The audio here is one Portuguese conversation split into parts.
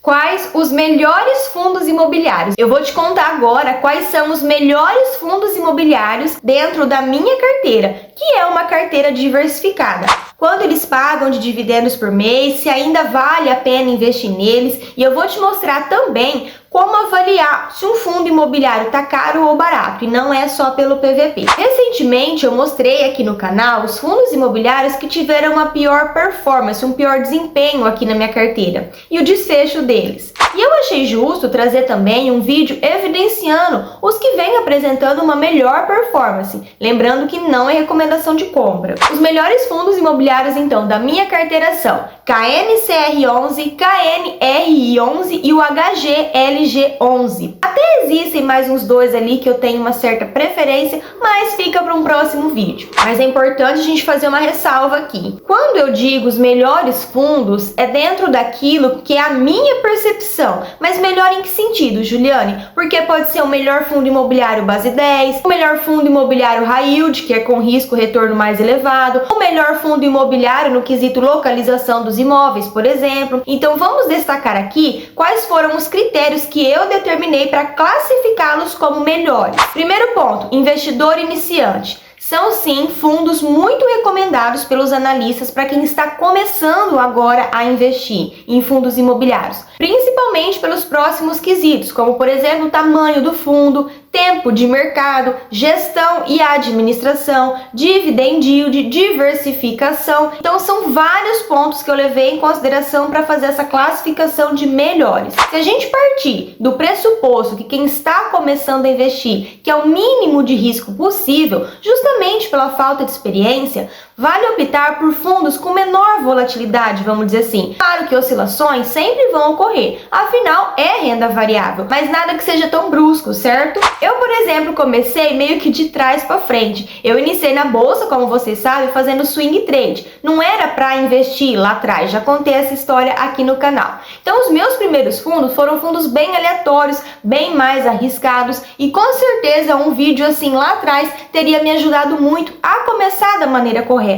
Quais os melhores fundos imobiliários? Eu vou te contar agora quais são os melhores fundos imobiliários dentro da minha carteira, que é uma carteira diversificada. Quando eles pagam de dividendos por mês, se ainda vale a pena investir neles, e eu vou te mostrar também como avaliar se um fundo imobiliário está caro ou barato, e não é só pelo PVP. Recentemente eu mostrei aqui no canal os fundos imobiliários que tiveram uma pior performance, um pior desempenho aqui na minha carteira, e o desfecho deles. E eu achei justo trazer também um vídeo evidenciando os que vêm apresentando uma melhor performance, lembrando que não é recomendação de compra. Os melhores fundos imobiliários então da minha carteira são KNCR11, KNRI11 e o HGLG11. Até existem mais uns dois ali que eu tenho uma certa preferência, mas fica para um próximo vídeo. Mas é importante a gente fazer uma ressalva aqui. Quando eu digo os melhores fundos, é dentro daquilo que é a minha percepção. Mas melhor em que sentido, Juliane? Porque pode ser o melhor fundo imobiliário base 10, o melhor fundo imobiliário high yield, que é com risco retorno mais elevado, o melhor fundo imobiliário no quesito localização dos imóveis, por exemplo. Então vamos destacar aqui quais foram os critérios que eu determinei para classificá-los como melhores. Primeiro ponto, investidor iniciante. São sim fundos muito recomendados pelos analistas para quem está começando agora a investir em fundos imobiliários, principalmente pelos próximos quesitos, como por exemplo o tamanho do fundo, tempo de mercado, gestão e administração, dividend yield, diversificação. Então são vários pontos que eu levei em consideração para fazer essa classificação de melhores. Se a gente partir do pressuposto que quem está começando a investir, que é o mínimo de risco possível, justamente pela falta de experiência, vale optar por fundos com menor volatilidade, vamos dizer assim. Claro que oscilações sempre vão ocorrer, afinal é renda variável, mas nada que seja tão brusco, certo? Eu, por exemplo, comecei meio que de trás para frente. Eu iniciei na bolsa, como vocês sabem, fazendo swing trade. Não era para investir lá atrás, já contei essa história aqui no canal. Então, os meus primeiros fundos foram fundos bem aleatórios, bem mais arriscados, e com certeza um vídeo assim lá atrás teria me ajudado muito a começar da maneira correta.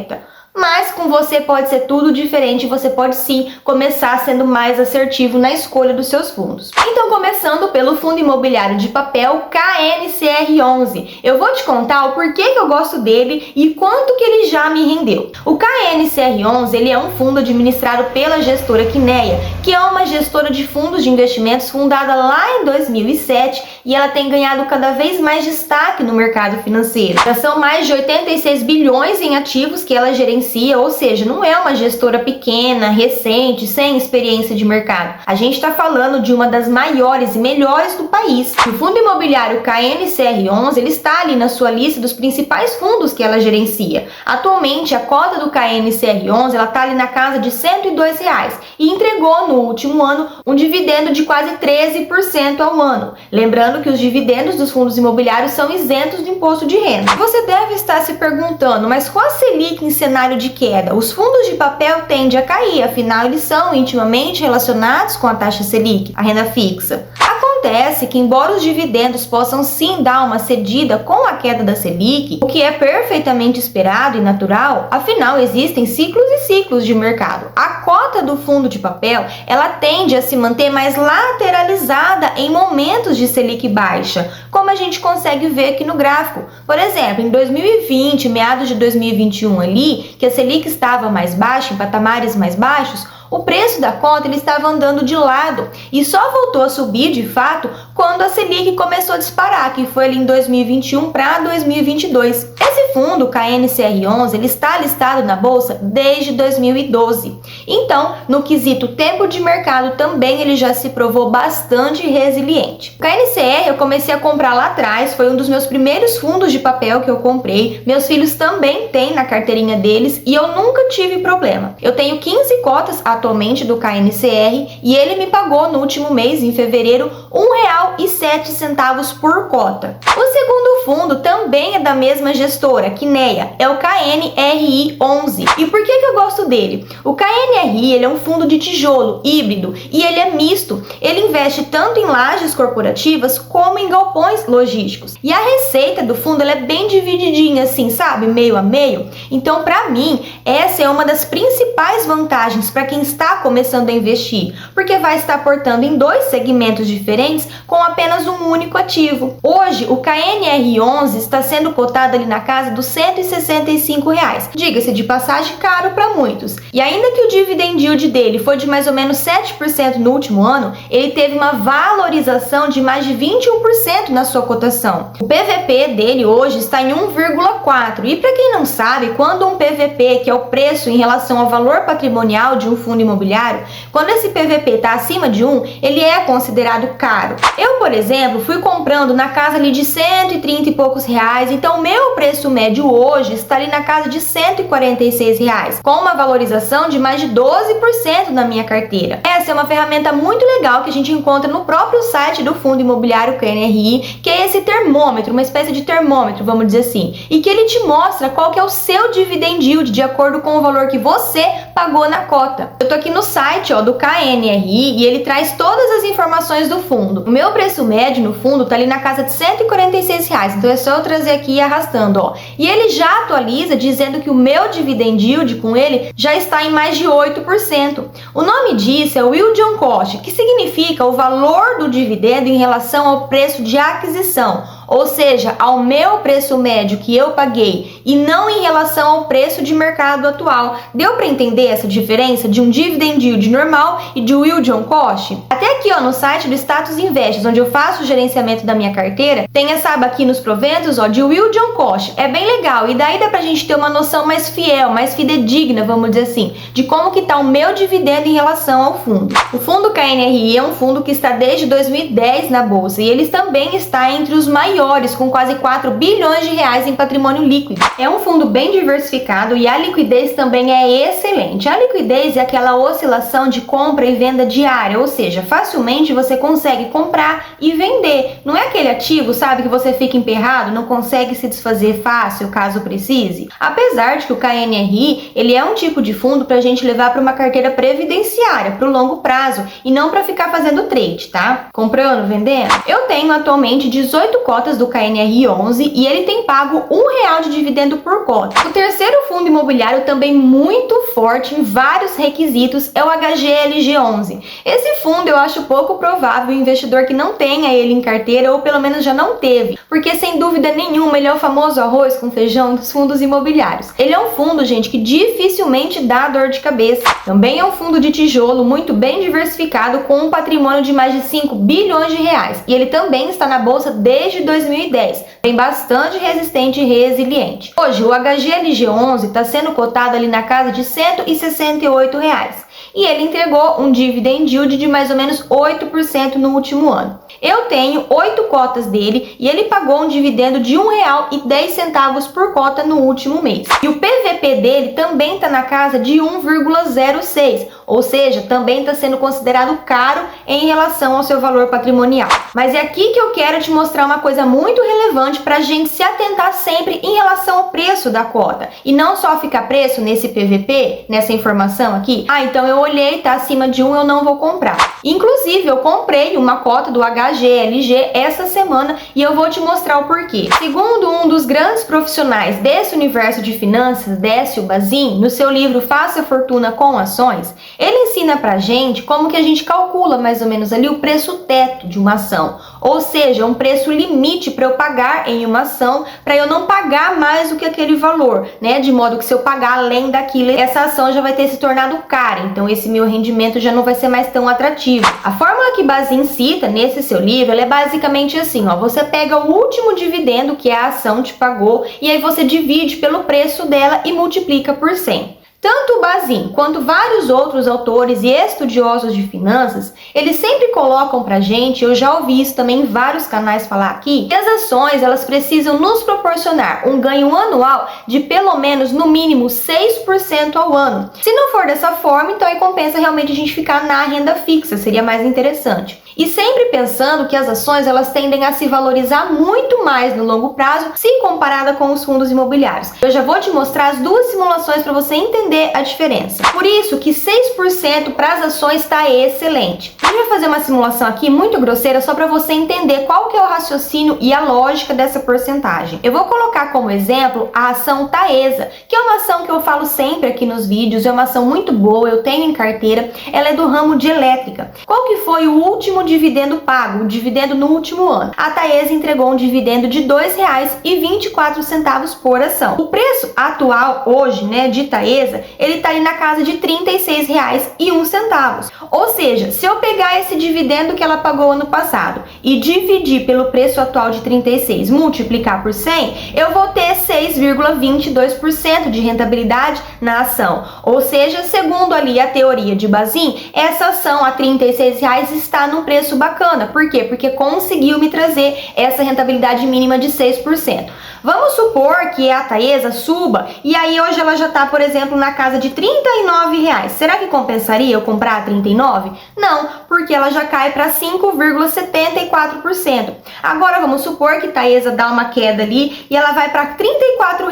Mas com você pode ser tudo diferente, você pode sim começar sendo mais assertivo na escolha dos seus fundos. Então, começando pelo fundo imobiliário de papel KNCR11, eu vou te contar o porquê que eu gosto dele e quanto que ele já me rendeu. O KNCR11 ele é um fundo administrado pela gestora Kinea, que é uma gestora de fundos de investimentos fundada lá em 2007, e ela tem ganhado cada vez mais destaque no mercado financeiro. Já são mais de 86 bilhões em ativos que ela gerencia, ou seja, não é uma gestora pequena, recente, sem experiência de mercado. A gente está falando de uma das maiores e melhores do país. O fundo imobiliário KNCR11 ele está ali na sua lista dos principais fundos que ela gerencia. Atualmente, a cota do KNCR11 ela está ali na casa de R$102 e entregou no último ano um dividendo de quase 13% ao ano. Lembrando que os dividendos dos fundos imobiliários são isentos do imposto de renda. Você deve estar se perguntando, mas com a Selic em cenário de queda, os fundos de papel tendem a cair, afinal eles são intimamente relacionados com a taxa Selic, a renda fixa. Acontece que, embora os dividendos possam sim dar uma cedida com a queda da Selic, o que é perfeitamente esperado e natural, afinal existem ciclos e ciclos de mercado. A cota do fundo de papel, ela tende a se manter mais lateralizada em momentos de Selic baixa, como a gente consegue ver aqui no gráfico. Por exemplo, em 2020, meados de 2021 ali, que a Selic estava mais baixa, em patamares mais baixos, o preço da cota ele estava andando de lado e só voltou a subir de fato quando a Selic começou a disparar, que foi ali em 2021 para 2022. Esse fundo, o KNCR11, ele está listado na bolsa desde 2012. Então, no quesito tempo de mercado também ele já se provou bastante resiliente. O KNCR eu comecei a comprar lá atrás, foi um dos meus primeiros fundos de papel que eu comprei. Meus filhos também têm na carteirinha deles e eu nunca tive problema. Eu tenho 15 cotas atualmente do KNCR e ele me pagou no último mês, em fevereiro, R$1,07 por cota. O segundo outro fundo também é da mesma gestora, Kinea, é o KNRI11. E por que eu gosto dele? O KNRI ele é um fundo de tijolo híbrido e ele é misto. Ele investe tanto em lajes corporativas como em galpões logísticos. E a receita do fundo ela é bem divididinha assim, sabe? Meio a meio. Então, para mim, essa é uma das principais vantagens para quem está começando a investir, porque vai estar aportando em dois segmentos diferentes com apenas um único ativo. Hoje, o KNR11 está sendo cotado ali na casa dos R$165. Diga-se de passagem, caro para muitos. E ainda que o dividend yield dele foi de mais ou menos 7% no último ano, ele teve uma valorização de mais de 21% na sua cotação. O PVP dele hoje está em 1,4. E para quem não sabe, quando um PVP, que é o preço em relação ao valor patrimonial de um fundo imobiliário, quando esse PVP está acima de 1, ele é considerado caro. Eu, por exemplo, fui comprando na casa ali de 130 e poucos reais, então o meu preço médio hoje está ali na casa de R$146, com uma valorização de mais de 12% na minha carteira. Essa é uma ferramenta muito legal que a gente encontra no próprio site do fundo imobiliário KNRI, que é esse termômetro, uma espécie de termômetro, vamos dizer assim, e que ele te mostra qual que é o seu dividend yield de acordo com o valor que você pagou na cota. Eu tô aqui no site do KNRI e ele traz todas as informações do fundo. O meu preço médio no fundo tá ali na casa de R$146, então é só eu trazer aqui e arrastando, E ele já atualiza dizendo que o meu dividend yield com ele já está em mais de 8%. O nome disso é o yield on cost, que significa o valor do dividendo em relação ao preço de aquisição, ou seja, ao meu preço médio que eu paguei e não em relação ao preço de mercado atual. Deu para entender essa diferença de um dividend yield normal e de yield on cost? Até aqui no site do Status Invest, onde eu faço o gerenciamento da minha carteira, tem essa aba aqui nos proventos de yield on cost. É bem legal e daí dá pra gente ter uma noção mais fiel, mais fidedigna, vamos dizer assim, de como que tá o meu dividendo em relação ao fundo. O fundo KNRI é um fundo que está desde 2010 na bolsa e ele também está entre os maiores, com quase 4 bilhões de reais em patrimônio líquido. É um fundo bem diversificado e a liquidez também é excelente. A liquidez é aquela oscilação de compra e venda diária, ou seja, facilmente você consegue comprar e vender. Não é aquele ativo, sabe, que você fica emperrado, não consegue se desfazer fácil caso precise. Apesar de que o KNRI, ele é um tipo de fundo para a gente levar para uma carteira previdenciária, para o longo prazo, e não para ficar fazendo trade, tá? Comprando, vendendo. Eu tenho atualmente 18 cotas do KNRI11 e ele tem pago R$1 de dividendo por cota. O terceiro fundo imobiliário também muito forte em vários requisitos é o HGLG11. Esse fundo eu acho pouco provável o investidor que não tenha ele em carteira ou pelo menos já não teve, porque sem dúvida nenhuma ele é o famoso arroz com feijão dos fundos imobiliários. Ele é um fundo, gente, que dificilmente dá dor de cabeça. Também é um fundo de tijolo muito bem diversificado com um patrimônio de mais de 5 bilhões de reais e ele também está na bolsa desde 2010, bem bastante resistente e resiliente. Hoje o HGLG11 está sendo cotado ali na casa de R$168 e ele entregou um dividend yield de mais ou menos 8% no último ano. Eu tenho 8 cotas dele e ele pagou um dividendo de R$1,10 por cota no último mês. E o PVP dele também está na casa de 1,06, ou seja, também está sendo considerado caro em relação ao seu valor patrimonial. Mas é aqui que eu quero te mostrar uma coisa muito relevante para a gente se atentar sempre em relação ao preço da cota. E não só ficar preso nesse PVP, nessa informação aqui, então eu olhei, tá acima de 1, eu não vou comprar. Inclusive, eu comprei uma cota do HGLG essa semana e eu vou te mostrar o porquê. Segundo um dos grandes profissionais desse universo de finanças, Décio Bazin, no seu livro Faça Fortuna com Ações, ele ensina pra gente como que a gente calcula mais ou menos ali o preço teto de uma ação, ou seja, um preço limite para eu pagar em uma ação, para eu não pagar mais do que aquele valor, né? De modo que se eu pagar além daquilo, essa ação já vai ter se tornado cara, então esse meu rendimento já não vai ser mais tão atrativo. A fórmula que Bazin cita nesse seu livro, ela é basicamente assim, você pega o último dividendo que a ação te pagou e aí você divide pelo preço dela e multiplica por 100. Tanto o Bazin quanto vários outros autores e estudiosos de finanças, eles sempre colocam pra gente, eu já ouvi isso também em vários canais falar aqui, que as ações elas precisam nos proporcionar um ganho anual de pelo menos, no mínimo, 6% ao ano. Se não for dessa forma, então aí compensa realmente a gente ficar na renda fixa, seria mais interessante. E sempre pensando que as ações elas tendem a se valorizar muito mais no longo prazo se comparada com os fundos imobiliários. Eu já vou te mostrar as duas simulações para você entender a diferença. Por isso que 6% para as ações está excelente. Eu vou fazer uma simulação aqui muito grosseira só para você entender qual que é o raciocínio e a lógica dessa porcentagem. Eu vou colocar como exemplo a ação Taesa, que é uma ação que eu falo sempre aqui nos vídeos, é uma ação muito boa, eu tenho em carteira, ela é do ramo de elétrica. Qual que foi o último dividendo pago, o dividendo no último ano? A Taesa entregou um dividendo de R$ 2,24 por ação. O preço atual hoje, de Taesa, ele está ali na casa de R$ 36,01. Ou seja, se eu pegar esse dividendo que ela pagou ano passado e dividir pelo preço atual de 36, multiplicar por 100, eu vou ter 6,22% de rentabilidade na ação. Ou seja, segundo ali a teoria de Bazin, essa ação a R$ 36 está no preço bacana. Por quê? Porque conseguiu me trazer essa rentabilidade mínima de 6%. Vamos supor que a Taesa suba e aí hoje ela já está, por exemplo, na casa de R$ 39. Será que compensaria eu comprar a 39? Não, porque ela já cai para 5,74%. Agora vamos supor que Taesa dá uma queda ali e ela vai para R$ 34.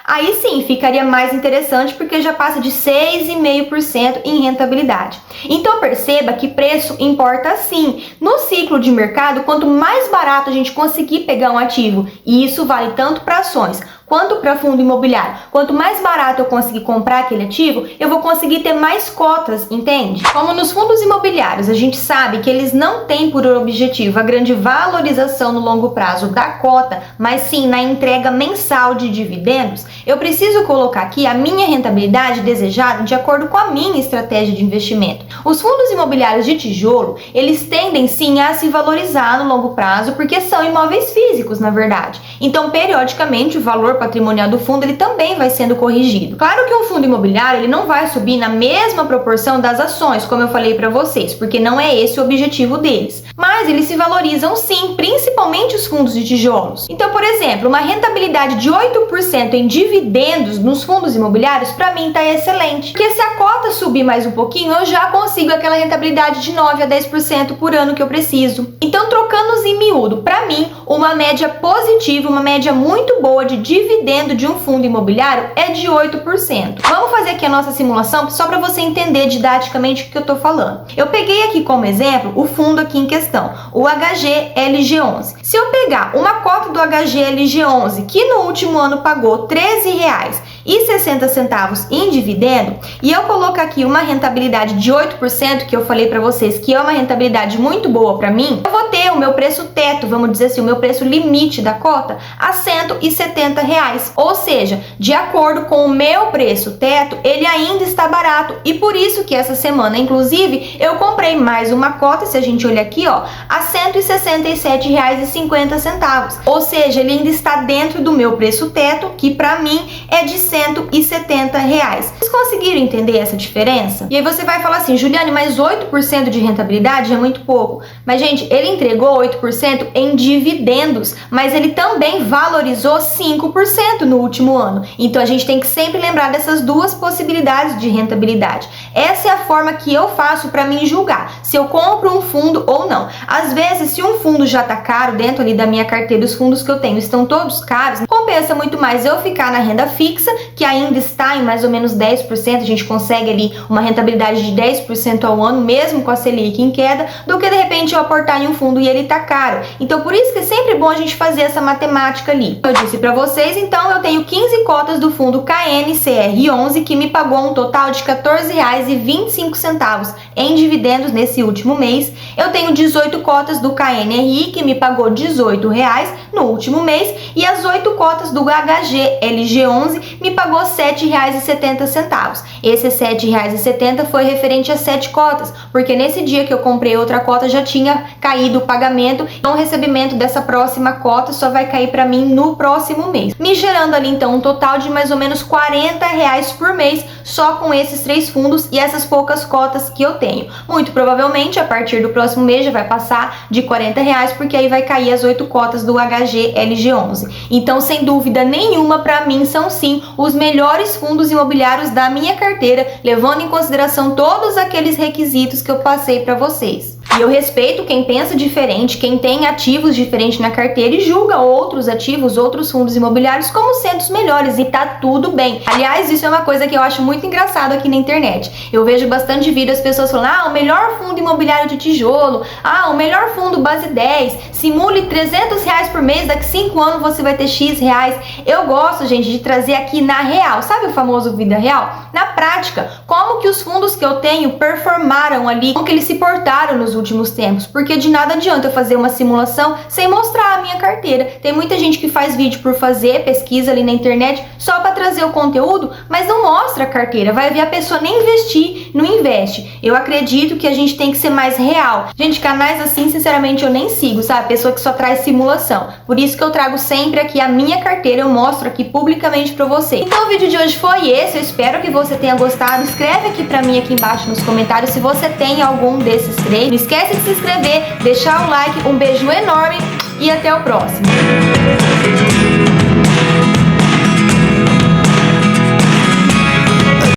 Aí sim, ficaria mais interessante porque já passa de 6,5% em rentabilidade. Então perceba que preço importa sim. No ciclo de mercado, quanto mais barato a gente conseguir pegar um ativo, e isso vale tanto para ações quanto para fundo imobiliário, quanto mais barato eu conseguir comprar aquele ativo, eu vou conseguir ter mais cotas, entende? Como nos fundos imobiliários, a gente sabe que eles não têm por objetivo a grande valorização no longo prazo da cota, mas sim na entrega mensal de dividendos, eu preciso colocar aqui a minha rentabilidade desejada de acordo com a minha estratégia de investimento. Os fundos imobiliários de tijolo, eles tendem sim a se valorizar no longo prazo porque são imóveis físicos, na verdade. Então, periodicamente, o valor patrimonial do fundo ele também vai sendo corrigido. Claro que um fundo imobiliário ele não vai subir na mesma proporção das ações, como eu falei para vocês, porque não é esse o objetivo deles. Mas eles se valorizam sim, principalmente os fundos de tijolos. Então, por exemplo, uma rentabilidade de 8% em dividendos nos fundos imobiliários, para mim está excelente. Porque se a cota subir mais um pouquinho, eu já consigo aquela rentabilidade de 9 a 10% por ano que eu preciso. Então, trocando em miúdo, para mim, uma média positiva, uma média muito boa de dividendo de um fundo imobiliário é de 8%. Vamos fazer aqui a nossa simulação só para você entender didaticamente o que eu estou falando. Eu peguei aqui como exemplo o fundo aqui em questão, o HGLG11. Se eu pegar uma cota do HGLG11 que no último ano pagou R$ 13,60 em dividendo e eu colocar aqui uma rentabilidade de 8%, que eu falei para vocês que é uma rentabilidade muito boa para mim, eu vou ter o meu preço teto, vamos dizer assim, o meu preço limite da cota a R$ 170. Ou seja, de acordo com o meu preço teto, ele ainda está barato e por isso que essa semana, inclusive, eu comprei mais uma cota, se a gente olhar aqui, a R$ 167,50. Ou seja, ele ainda está dentro do meu preço teto, que para mim é de R$ 170. Vocês conseguiram entender essa diferença? E aí você vai falar assim, Juliane, mas 8% de rentabilidade é muito pouco. Mas, gente, ele entregou 8% em dividendos, mas ele também valorizou 5% no último ano. Então a gente tem que sempre lembrar dessas duas possibilidades de rentabilidade. Essa é a forma que eu faço para mim julgar se eu compro um fundo ou não. Às vezes, se um fundo já tá caro dentro ali da minha carteira, os fundos que eu tenho estão todos caros, compensa muito mais eu ficar na renda fixa, que ainda está em mais ou menos 10%, a gente consegue ali uma rentabilidade de 10% ao ano, mesmo com a Selic em queda, do que de repente eu aportar em um fundo e ele tá caro. Então por isso que é sempre bom a gente fazer essa matemática ali. Eu disse para vocês, então eu tenho 15 cotas do fundo KNCR11 que me pagou um total de R$ 14,25 em dividendos nesse último mês. Eu tenho 18 cotas do KNRI, que me pagou R$18 no último mês, e as 8 cotas do HG LG11 me pagou R$7,70. Esse R$7,70 foi referente a 7 cotas, porque nesse dia que eu comprei outra cota já tinha caído o pagamento, então o recebimento dessa próxima cota só vai cair para mim no próximo mês, me gerando ali então um total de mais ou menos R$40 por mês só com esses 3 fundos e essas poucas cotas que eu tenho. Muito provavelmente a partir do próximo mês já vai passar de R$40, porque aí vai cair as 8 cotas do HG LG11. Então, sem dúvida nenhuma, para mim são sim os melhores fundos imobiliários da minha carteira, levando em consideração todos aqueles requisitos que eu passei para vocês. E eu respeito quem pensa diferente, quem tem ativos diferentes na carteira e julga outros ativos, outros fundos imobiliários como sendo os melhores, e tá tudo bem. Aliás, isso é uma coisa que eu acho muito engraçado aqui na internet. Eu vejo bastante vídeo as pessoas falando: o melhor fundo imobiliário de tijolo, o melhor fundo base 10, simule R$300 por mês, daqui 5 anos você vai ter X reais. Eu gosto, gente, de trazer aqui na real, sabe o famoso vida real? Na prática, como que os fundos que eu tenho performaram ali, como que eles se portaram nos últimos tempos, porque de nada adianta eu fazer uma simulação sem mostrar a minha carteira. Tem muita gente que faz vídeo por fazer, pesquisa ali na internet só para trazer o conteúdo, mas não mostra a carteira. Vai ver a pessoa nem investir, não investe. Eu acredito que a gente tem que ser mais real. Gente, canais assim, sinceramente, eu nem sigo, sabe? Pessoa que só traz simulação. Por isso que eu trago sempre aqui a minha carteira, eu mostro aqui publicamente para você. Então o vídeo de hoje foi esse, eu espero que você tenha gostado. Escreve aqui para mim aqui embaixo nos comentários se você tem algum desses três. Não esquece de se inscrever, deixar um like, um beijo enorme e até o próximo.